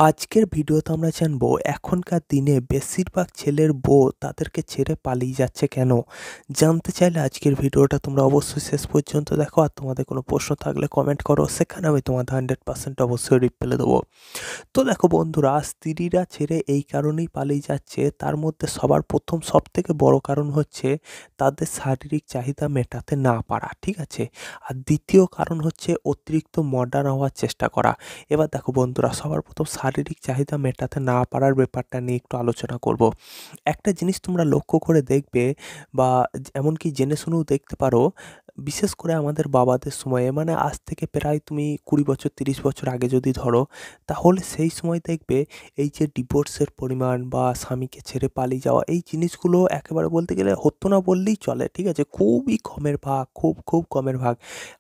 আজকের ভিডিওতে আমরা জানবো এখনকার দিনে বেশিরভাগ ছেলের বউ তাদেরকে ছেড়ে পালিয়ে যাচ্ছে কেন। জানতে চাইলে আজকের ভিডিওটা তোমরা অবশ্যই শেষ পর্যন্ত দেখো, আর তোমাদের কোনো প্রশ্ন থাকলে কমেন্ট করো, সেখানে আমি তোমাদের 100% অবশ্যই রিপ্লাই দেবো। তো দেখো বন্ধুরা, স্ত্রীরা ছেড়ে এই কারণেই পালিয়ে যাচ্ছে, তার মধ্যে সবার প্রথম সবথেকে বড় কারণ হচ্ছে তাদের শারীরিক চাহিদা মেটাতে না পারা, ঠিক আছে। আর দ্বিতীয় কারণ হচ্ছে অতিরিক্ত মডার্ন হওয়ার চেষ্টা করা। এবার দেখো বন্ধুরা, সবার প্রথম শারীরিক চাহিদা মেটাতে না পারার ব্যাপারটা নিয়ে একটু আলোচনা করব। একটা জিনিস তোমরা লক্ষ্য করে দেখবে, বা এমনকি জেনে শুনেও দেখতে পারো, বিশেষ করে আমাদের বাবাদের সময়ে, মানে আজ থেকে প্রায় তুমি 20 বছর 30 বছর আগে যদি ধরো, তাহলে সেই সময় দেখবে এই যে ডিভোর্সের পরিমাণ বা স্বামীকে ছেড়ে পালিয়ে যাওয়া, এই জিনিসগুলো একেবারে বলতে গেলে হতো না বললেই চলে, ঠিক আছে। খুবই কমের ভাগ, খুব খুব কমের ভাগ।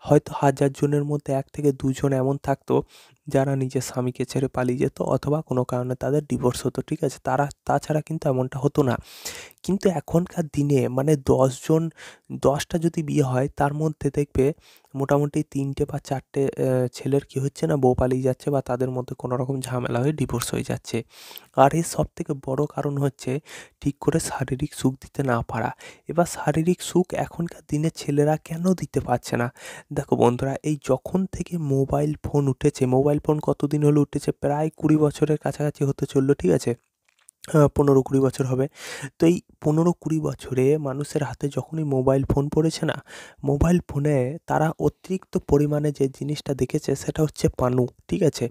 হয়তো 1000 জনের মধ্যে 1 থেকে 2 জন এমন থাকতো যারা নিজের স্বামীকে ছেড়ে পালিয়ে যেত, অথবা কোনো কারণে তাদের ডিভোর্স হতো, ঠিক আছে। তাছাড়া কিন্তু এমনটা হতো না। কিন্তু এখনকার দিনে মানে 10 জন, 10টা যদি বিয়ে হয় তার মধ্যে দেখবে মোটামুটি 3টে বা 4টে ছেলের কি হচ্ছে না, বউ পালিয়ে যাচ্ছে, বা তাদের মধ্যে কোনো রকম ঝামেলা হয়ে ডিভোর্স হয়ে যাচ্ছে। আর এর সবথেকে বড় কারণ হচ্ছে ঠিক করে শারীরিক সুখ দিতে না পারা। এবার শারীরিক সুখ এখনকার দিনে ছেলেরা কেন দিতে পারছে না? দেখো বন্ধুরা, এই যখন থেকে মোবাইল ফোন উঠেছে, মোবাইল ফোন কতদিন হলো উঠেছে, প্রায় 20 বছরের কাছাকাছি হতে চললো, ঠিক আছে। 15-20 বছর হবে। তো এই 15-20 বছরে মানুষের হাতে যখনই মোবাইল ফোন পড়েছে না, মোবাইল ফোনে তারা অতিরিক্ত পরিমাণে যে জিনিসটা দেখেছে সেটা হচ্ছে পানু, ঠিক আছে।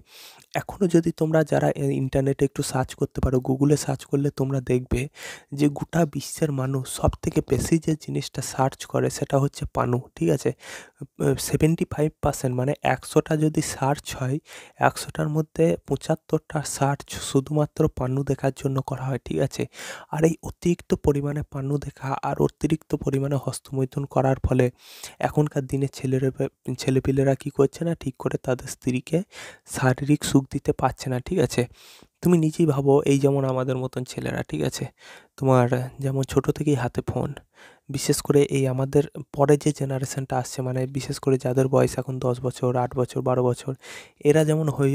এখনও যদি তোমরা যারা ইন্টারনেটে একটু সার্চ করতে পারো, গুগলে সার্চ করলে তোমরা দেখবে যে গোটা বিশ্বের মানুষ সবথেকে বেশি যে জিনিসটা সার্চ করে সেটা হচ্ছে পানু, ঠিক আছে। 75% মানে 100টা যদি সার্চ হয়, 100টার মধ্যে 75টা সার্চ শুধুমাত্র পান্নু দেখার জন্য করা হয়, ঠিক আছে। আর এই অতিরিক্ত পরিমাণে পান্নু দেখা আর অতিরিক্ত পরিমাণে হস্তমৈথুন করার ফলে এখনকার দিনে ছেলেপিলেরা কী করছে না, ঠিক করে তাদের স্ত্রীকে শারীরিক সুখ দিতে পারছে না, ঠিক আছে। তুমি নিজেই ভাবো, এই যেমন আমাদের মতন ছেলেরা, ঠিক আছে, তোমার যেমন ছোটো থেকেই হাতে ফোন, বিশেষ করে এই আমাদের পরে যে জেনারেশনটা আসছে, মানে বিশেষ করে যাদের বয়স এখন 10 বছর 8 বছর 12 বছর, এরা যেমন হই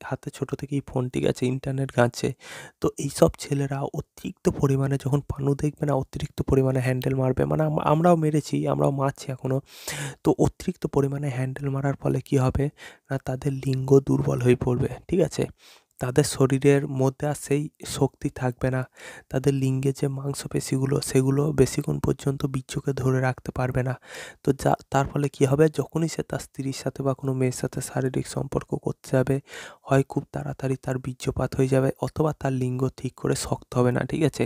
হাতে ছোটো থেকেই ফোন, ঠিক আছে, ইন্টারনেট ঘাঁটছে। তো এইসব ছেলেরা অতিরিক্ত পরিমাণে যখন পানু দেখবে না, অতিরিক্ত পরিমাণে হ্যান্ডেল মারবে, মানে আমরাও মেরেছি, আমরাও মারছি এখনও। তো অতিরিক্ত পরিমাণে হ্যান্ডেল মারার ফলে কী হবে না, তাদের লিঙ্গ দুর্বল হয়ে পড়বে, ঠিক আছে। তাদের শরীরের মধ্যে আর সেই শক্তি থাকবে না। তাদের লিঙ্গে যে মাংসপেশিগুলো, সেগুলো বেশিক্ষণ পর্যন্ত বীর্যকে ধরে রাখতে পারবে না। তো তার ফলে কী হবে, যখনই সে তার স্ত্রীর সাথে বা কোনো মেয়ের সাথে শারীরিক সম্পর্ক করতে যাবে, হয় খুব তাড়াতাড়ি তার বীর্যপাত হয়ে যাবে, অথবা তার লিঙ্গ ঠিক করে শক্ত হবে না, ঠিক আছে।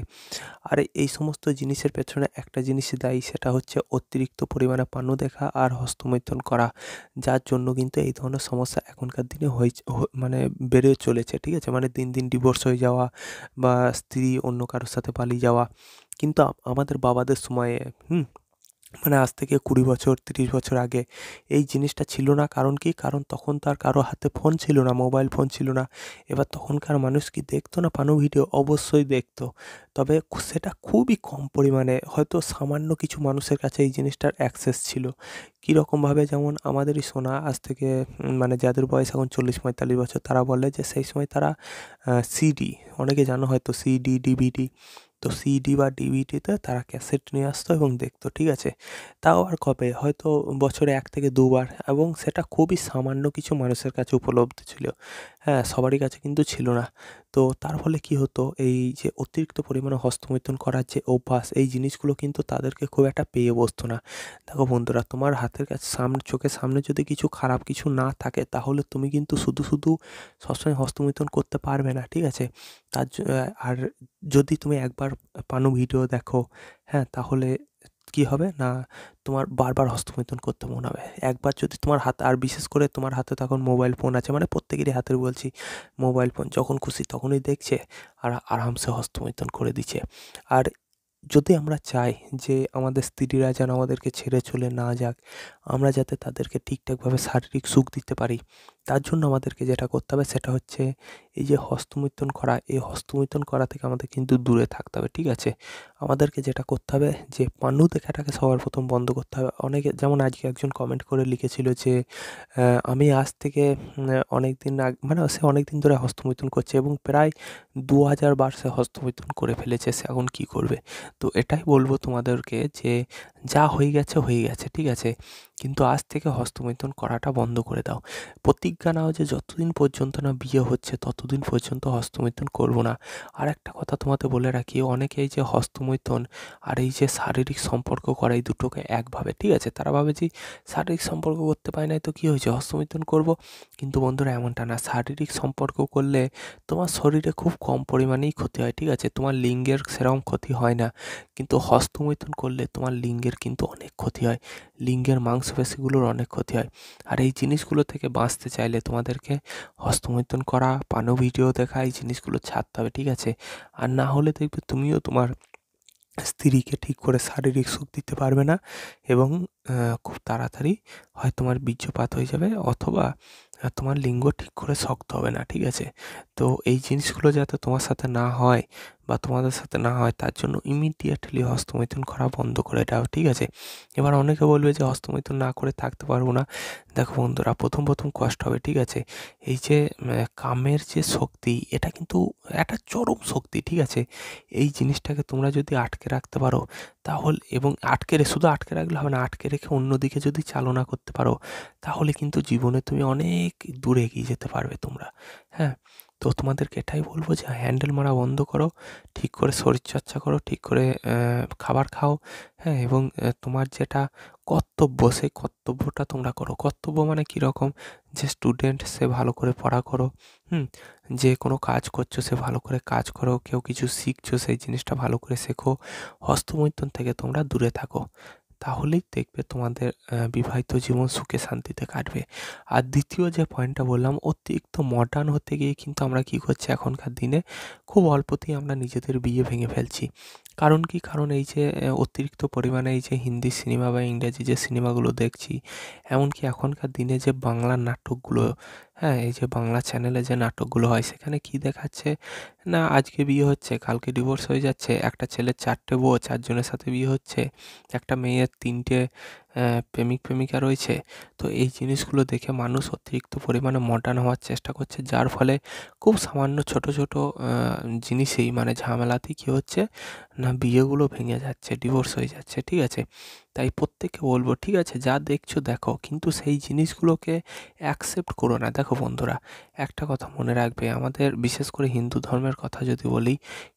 আর এই সমস্ত জিনিসের পেছনে একটা জিনিসই দায়ী, সেটা হচ্ছে অতিরিক্ত পরিমাণে পানু দেখা আর হস্তমৈথুন করা, যার জন্য কিন্তু এই ধরনের সমস্যা এখনকার দিনে মানে বেড়ে চলেছে, ঠিক আছে। মানে দিন দিন ডিভোর্স হয়ে যাওয়া, বা স্ত্রী অন্য কারোর সাথে পালিয়ে যাওয়া। কিন্তু আমাদের বাবাদের সময়ে, মানে আজ থেকে 20 বছর 30 বছর আগে এই জিনিসটা ছিল না। কারণ কি? কারণ তখন তার কারো হাতে ফোন ছিল না, মোবাইল ফোন ছিল না। এবার তখনকার মানুষ কি দেখতো না পানু ভিডিও? অবশ্যই দেখতো। তবে সেটা খুবই কম পরিমাণে, হয়তো সামান্য কিছু মানুষের কাছে এই জিনিসটার অ্যাক্সেস ছিল। কীরকমভাবে? যেমন আমাদেরই শোনা, আজ থেকে মানে যাদের বয়স এখন 40-45 বছর, তারা বলে যে সেই সময় তারা সিডি, অনেকে জানো হয়তো সিডি, ডিভিডি, তো সিডি বা ডিভিডিতে তারা ক্যাসেট নিয়ে আসতো এবং দেখতো, ঠিক আছে। তাও আর কবে, হয়তো বছরে 1 থেকে 2 বার, এবং সেটা খুবই সামান্য কিছু মানুষের কাছে উপলব্ধ ছিল। হ্যাঁ, সবারই কাছে কিন্তু ছিল না। তো তার ফলে কী হতো, এই যে অতিরিক্ত পরিমাণে হস্তমৈথুন করার যে অভ্যাস, এই জিনিসগুলো কিন্তু তাদেরকে খুব একটা পেয়ে বসতো না। দেখো বন্ধুরা, তোমার হাতের কাছে চোখের সামনে যদি কিছু খারাপ কিছু না থাকে, তাহলে তুমি কিন্তু শুধু শুধু সবসময় হস্তমৈথুন করতে পারবে না, ঠিক আছে। আর যদি তুমি একবার পানু ভিডিও দেখো, হ্যাঁ, তাহলে কী হবে না, তোমার বারবার হস্তমৈথুন করতে মন হবে। একবার যদি তোমার হাতে, আর বিশেষ করে তোমার হাতে তখন মোবাইল ফোন আছে, মানে প্রত্যেকেরই হাতের বলছি, মোবাইল ফোন যখন খুশি তখনই দেখছে, আর আরামসে হস্তমৈথুন করে দিচ্ছে। আর যদি আমরা চাই যে আমাদের স্ত্রীরা যেন আমাদেরকে ছেড়ে চলে না যাক, আমরা যাতে তাদেরকে ঠিকঠাকভাবে শারীরিক সুখ দিতে পারি, তার জন্য আমাদেরকে যেটা করতে হবে সেটা হচ্ছে এই যে হস্তমৈথুন করা, এই হস্তমৈথুন করা থেকে আমাদের কিন্তু দূরে থাকতে হবে, ঠিক আছে? আমাদেরকে যেটা করতে হবে যে পান্নু দেখাটাকে সবার প্রথম বন্ধ করতে হবে। অনেকে যেমন আজকে একজন কমেন্ট করে লিখেছিল যে আমি আজ থেকে অনেকদিন মানে সে অনেকদিন ধরে হস্তমৈথুন করছে এবং প্রায় 2000 বার সে হস্তমৈথুন করে ফেলেছে, সে এখন কী করবে? তো এটাই বলবো তোমাদেরকে যে যা হয়ে গেছে হয়ে গেছে, ঠিক আছে? কিন্তু আজ থেকে হস্তমৈথুন করাটা বন্ধ করে দাও। প্রতিজ্ঞা নাও যে যতদিন পর্যন্ত না বিয়ে হচ্ছে ততদিন পর্যন্ত হস্তমৈথুন করবো না। আর একটা কথা তোমাদের বলে রাখি, অনেকে এই যে হস্তমৈথুন আর এই যে শারীরিক সম্পর্ক করে এই দুটোকে এক ভাবে, ঠিক আছে? তারা ভাবে যে শারীরিক সম্পর্ক করতে পারি নাই তো কী হয়েছে, হস্তমৈথুন করবো। কিন্তু বন্ধুরা এমনটা না, শারীরিক সম্পর্ক করলে তোমার শরীরে খুব কম পরিমাণেই ক্ষতি হয়, ঠিক আছে? তোমার লিঙ্গের সেরকম ক্ষতি হয় না, কিন্তু হস্তমৈথুন করলে তোমার লিঙ্গের কিন্তু অনেক ক্ষতি হয়, লিঙ্গের মাংসপেশিগুলোর অনেক ক্ষতি হয়। আর এই জিনিসগুলো থেকে বাঁচতে চাইলে তোমাদেরকে হস্তমৈথুন করা, পানো ভিডিও দেখা, এই জিনিসগুলো ছাড়তে হবে, ঠিক আছে? আর না হলে দেখবে তুমিও তোমার স্ত্রীকে ঠিক করে শারীরিক সুখ দিতে পারবে না এবং খুব তাড়াতাড়ি হয় তোমার বীর্যপাত হয়ে যাবে অথবা তোমার লিঙ্গ ঠিক করে শক্ত হবে না, ঠিক আছে? তো এই জিনিসগুলো যাতে তোমার সাথে না হয় বা তোমাদের সাথে না হয় তার জন্য ইমিডিয়েটলি হস্তমৈথুন করা বন্ধ করে দাও, ঠিক আছে? এবার অনেকে বলবে যে হস্তমৈথুন না করে থাকতে পারবো না। দেখো বন্ধুরা, প্রথম কষ্ট হবে, ঠিক আছে? এই যে কামের যে শক্তি, এটা কিন্তু একটা চরম শক্তি, ঠিক আছে? এই জিনিসটাকে তোমরা যদি আটকে রাখতে পারো তাহলে, এবং শুধু আটকে রাখলে হবে না, আটকে রেখে অন্যদিকে যদি চালনা করতে পারো তাহলে কিন্তু জীবনে তুমি অনেক দূরে এগিয়ে যেতে পারবে তোমরা। হ্যাঁ, তো তোমাদেরকে এটাই বলবো যে হ্যান্ডেল মারা বন্ধ করো, ঠিক করে শরীরচর্চা করো, ঠিক করে খাবার খাও, হ্যাঁ? এবং তোমার যেটা কর্তব্য সেই কর্তব্যটা তোমরা করো। কর্তব্য মানে কীরকম, যে স্টুডেন্ট সে ভালো করে পড়া করো, যে কোনো কাজ করছো সে ভালো করে কাজ করো, কেউ কিছু শিখছো সেই জিনিসটা ভালো করে শেখো, হস্তমৈথুন থেকে তোমরা দূরে থাকো। তাহলেই দেখবে তোমাদের বিবাহিত জীবন সুখে শান্তিতে কাটবে। আর দ্বিতীয় যে পয়েন্টটা বললাম, অতিরিক্ত মডার্ন হতে গিয়ে কিন্তু আমরা কী করছি এখনকার দিনে, খুব অল্পতেই আমরা নিজেদের বিয়ে ভেঙে ফেলছি। কারণ কি? কারণ এই যে অতিরিক্ত পরিমাণে এই যে হিন্দি সিনেমা বা ইংরেজি যে সিনেমাগুলো দেখছি, এমনকি এখনকার দিনে যে বাংলা নাটকগুলো, হ্যাঁ, এই যে বাংলা চ্যানেলে যে নাটকগুলো হয় সেখানে কী দেখাচ্ছে না, আজকে বিয়ে হচ্ছে কালকে ডিভোর্স হয়ে যাচ্ছে, একটা ছেলের 4টে বউ, 4 জনের সাথে বিয়ে হচ্ছে, একটা মেয়ের 3টে প্রেমিকা রয়েছে। তো এই জিনিসগুলো দেখে মানুষ অতিরিক্ত পরিমাণে মডার্ন হওয়ার চেষ্টা করছে, যার ফলে খুব সামান্য ছোট জিনিসেই মানে ঝামেলাতেই কী হচ্ছে না, বিয়েগুলো ভেঙে যাচ্ছে, ডিভোর্স হয়ে যাচ্ছে, ঠিক আছে? তাই প্রত্যেককে বলবো, ঠিক আছে, যা দেখছো দেখো, কিন্তু সেই জিনিসগুলোকে অ্যাকসেপ্ট করো না। দেখো বন্ধুরা, একটা কথা মনে রাখবে, আমাদের বিশেষ করে হিন্দু ধর্মের কথা যদি বলি,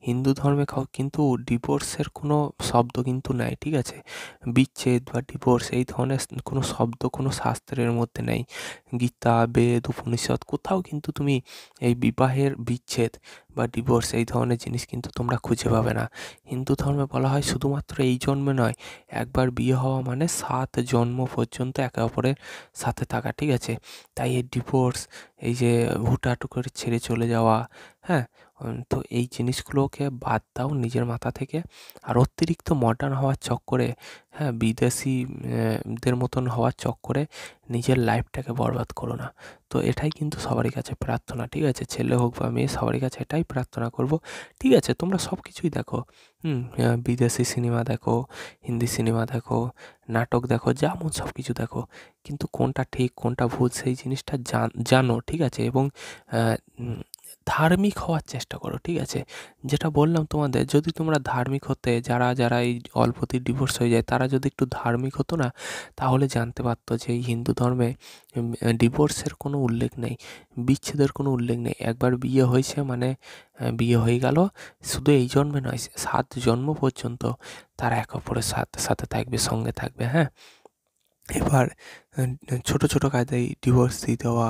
হিন্দু ধর্মে কিন্তু ডিভোর্সের কোনো শব্দ কিন্তু নাই, ঠিক আছে? বিচ্ছেদ বা ডিভোর্স এই ধরনের কোনো শব্দ কোনো শাস্ত্রের মধ্যে নেই। গীতা, বেদ, উপনিষদ কোথাও কিন্তু তুমি এই বিবাহের বিচ্ছেদ বা ডিভোর্স এই ধরনের জিনিস কিন্তু তোমরা খুঁজে পাবে না। হিন্দু ধর্মে বলা হয় শুধুমাত্র এই জন্মে নয়, একবার বিয়ে হওয়া মানে 7 জন্ম পর্যন্ত একে অপরের সাথে থাকা, ঠিক আছে? তাই এই ডিভোর্স, এই যে হুটহাট করে ছেড়ে চলে যাওয়া, হ্যাঁ? তো এই জিনিসগুলোকে বাদ দাও নিজের মাথা থেকে। আর অতিরিক্ত মডার্ন হওয়ার চক্করে, হ্যাঁ, বিদেশি দের মতন হওয়ার চক্করে নিজের লাইফটাকে বরবাদ করো না। তো এটাই কিন্তু সবারই কাছে প্রার্থনা, ঠিক আছে? ছেলে হোক বা মেয়ে, সবারই কাছে এটাই প্রার্থনা করব, ঠিক আছে? তোমরা সব কিছুই দেখো, বিদেশি সিনেমা দেখো, হিন্দি সিনেমা দেখো, নাটক দেখো, যা মন সব কিছু দেখো, কিন্তু কোনটা ঠিক কোনটা ভুল সেই জিনিসটা জানো, ঠিক আছে? এবং ধার্মিক হওয়ার চেষ্টা করো, ঠিক আছে? যেটা বললাম তোমাদের, যদি তোমরা ধার্মিক হতে, যারা এই অল্পতেই ডিভোর্স হয়ে যায় তারা যদি একটু ধার্মিক হতো না, তাহলে জানতে পারতো যে এই হিন্দু ধর্মে ডিভোর্সের কোনো উল্লেখ নেই, বিচ্ছেদের কোনো উল্লেখ নেই। একবার বিয়ে হয়েছে মানে বিয়ে হয়ে গেল, শুধু এই জন্মে নয় 7 জন্ম পর্যন্ত তারা একে অপরের সাথে থাকবে, সঙ্গে থাকবে, হ্যাঁ? এবার ছোট কাজেই ডিভোর্স দিয়ে দেওয়া,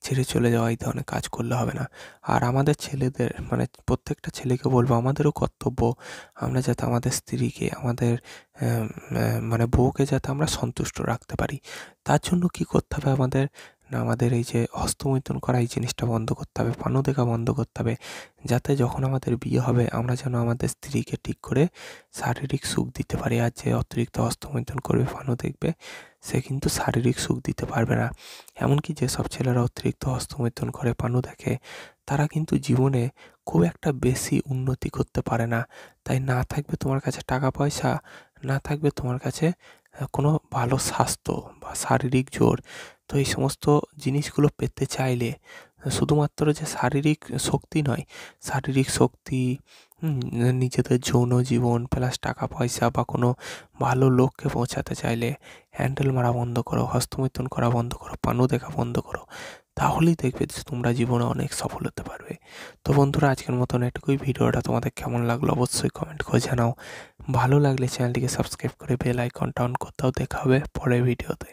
ছেড়ে চলে যাওয়া এই ধরনের কাজ করলে হবে না। আর আমাদের ছেলেদের মানে প্রত্যেকটা ছেলেকে বলবো, আমাদেরও কর্তব্য আমরা যাতে আমাদের স্ত্রীকে, আমাদের মানে বউকে যাতে আমরা সন্তুষ্ট রাখতে পারি। তার জন্য কী করতে হবে আমাদের, না আমাদের এই যে হস্তমৈথুন করা এই জিনিসটা বন্ধ করতে হবে, পানো দেখা বন্ধ করতে হবে, যাতে যখন আমাদের বিয়ে হবে আমরা যেন আমাদের স্ত্রীকে ঠিক করে শারীরিক সুখ দিতে পারি। আর যে অতিরিক্ত হস্তমৈথুন করবে, পানো দেখবে, সে কিন্তু শারীরিক সুখ দিতে পারবে না। এমনকি যেসব ছেলেরা অতিরিক্ত হস্তমৈথুন করে পানু দেখে, তারা কিন্তু জীবনে খুব একটা বেশি উন্নতি করতে পারে না। তাই না থাকবে তোমার কাছে টাকা পয়সা, না থাকবে তোমার কাছে কোনো ভালো স্বাস্থ্য বা শারীরিক জোর। তো এই সমস্ত জিনিসগুলো পেতে চাইলে শুধুমাত্র যে শারীরিক শক্তি নয়, শারীরিক শক্তি, নিজেদের যৌন জীবন প্লাস টাকা পয়সা বা কোনো ভালো লক্ষ্যে পৌঁছাতে চাইলে হ্যান্ডেল মারা বন্ধ করো, হস্তমৈথুন করা বন্ধ করো, পানু দেখা বন্ধ করো। তাহলেই দেখবে যে তোমরা জীবনে অনেক সফল হতে পারবে। তো বন্ধুরা, আজকের মতন এটুকুই। ভিডিওটা তোমাদের কেমন লাগলো অবশ্যই কমেন্ট করে জানাও। ভালো লাগলে চ্যানেলটিকে সাবস্ক্রাইব করে বেল আইকনটা অন করতেও। দেখা হবে পরের ভিডিওতে।